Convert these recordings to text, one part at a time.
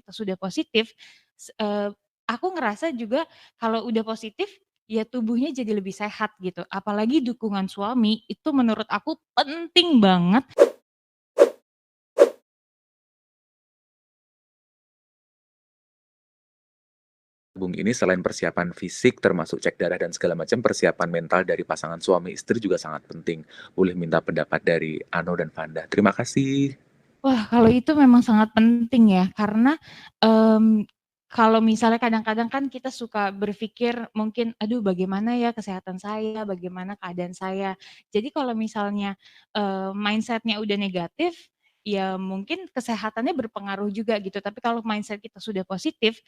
kita sudah positif, aku ngerasa juga kalau udah positif, ya tubuhnya jadi lebih sehat gitu. Apalagi dukungan suami itu menurut aku penting banget. Tabung ini selain persiapan fisik termasuk cek darah dan segala macam, persiapan mental dari pasangan suami istri juga sangat penting. Boleh minta pendapat dari Ano dan Vanda. Terima kasih. Wah, kalau itu memang sangat penting ya, karena, kalau misalnya kadang-kadang kan kita suka berpikir mungkin, "Aduh bagaimana ya kesehatan saya, bagaimana keadaan saya." Jadi kalau misalnya, mindset-nya udah negatif, ya mungkin kesehatannya berpengaruh juga gitu, tapi kalau mindset kita sudah positif,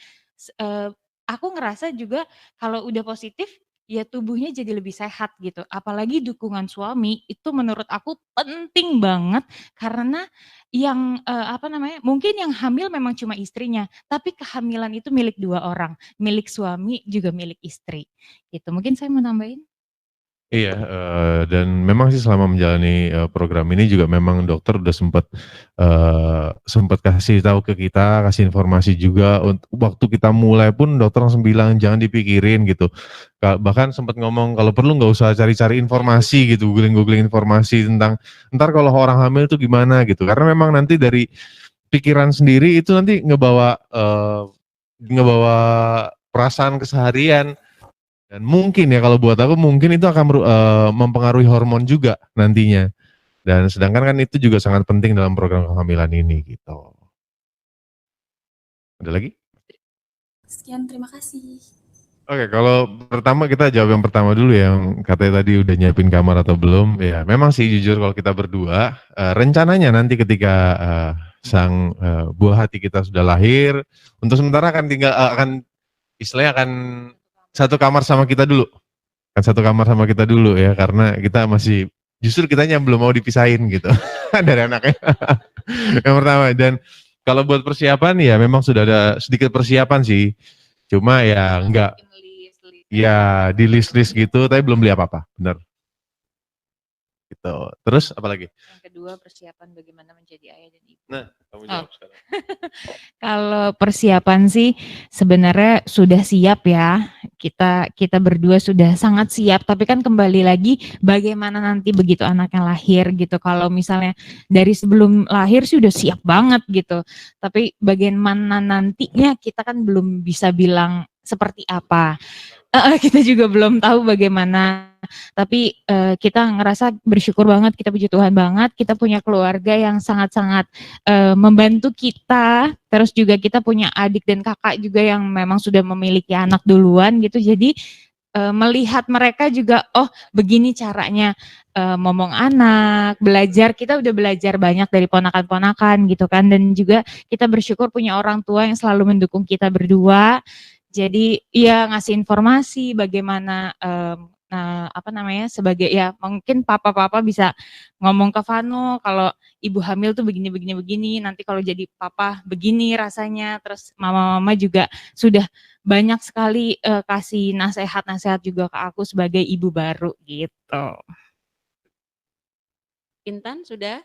aku ngerasa juga kalau udah positif, ya tubuhnya jadi lebih sehat gitu. Apalagi dukungan suami, itu menurut aku penting banget karena yang, apa namanya, mungkin yang hamil memang cuma istrinya, tapi kehamilan itu milik 2 orang, milik suami juga milik istri, gitu. Mungkin saya mau nambahin? Iya, dan memang sih selama menjalani, program ini juga memang dokter udah sempet kasih tahu ke kita, kasih informasi juga waktu kita mulai pun dokter langsung bilang, "Jangan dipikirin," gitu. Bahkan sempet ngomong, "Kalau perlu nggak usah cari-cari informasi," gitu, googling-googling informasi tentang, "Entar kalau orang hamil itu gimana?" Gitu. Karena memang nanti dari pikiran sendiri itu nanti ngebawa perasaan keseharian. Dan mungkin ya kalau buat aku mungkin itu akan mempengaruhi hormon juga nantinya. Dan sedangkan kan itu juga sangat penting dalam program kehamilan ini gitu. Ada lagi? Sekian, terima kasih. Oke, kalau pertama kita jawab yang pertama dulu ya, yang katanya tadi udah nyiapin kamar atau belum. Ya memang sih jujur kalau kita berdua, rencananya nanti ketika sang buah hati kita sudah lahir, untuk sementara akan tinggal istilahnya akan satu kamar sama kita dulu. Kan satu kamar sama kita dulu ya, karena kita masih justru kitanya belum mau dipisahin gitu dari anaknya. Yang pertama, dan kalau buat persiapan ya memang sudah ada sedikit persiapan sih. Cuma ya enggak, ya di list-list gitu, tapi belum beli apa-apa, bener. Gitu. Terus apa lagi? Yang kedua, persiapan bagaimana menjadi ayah dan ibu. Nah, kamu jawab sekarang. Kalau persiapan sih sebenarnya sudah siap ya. Kita berdua sudah sangat siap, tapi kan kembali lagi bagaimana nanti begitu anaknya lahir gitu. Kalau misalnya dari sebelum lahir sih udah siap banget gitu. Tapi bagaimana nantinya kita kan belum bisa bilang seperti apa. Kita juga belum tahu bagaimana, tapi, kita ngerasa bersyukur banget, kita puji Tuhan banget, kita punya keluarga yang sangat-sangat, membantu kita, terus juga kita punya adik dan kakak juga yang memang sudah memiliki anak duluan gitu. Jadi, melihat mereka juga, oh begini caranya, momong anak, belajar, kita udah belajar banyak dari ponakan-ponakan gitu kan, dan juga kita bersyukur punya orang tua yang selalu mendukung kita berdua. Jadi ya ngasih informasi bagaimana, apa namanya, sebagai ya mungkin papa-papa bisa ngomong ke Vano kalau ibu hamil tuh begini begini begini, nanti kalau jadi papa begini rasanya, terus mama-mama juga sudah banyak sekali, kasih nasehat-nasehat juga ke aku sebagai ibu baru gitu. Intan sudah?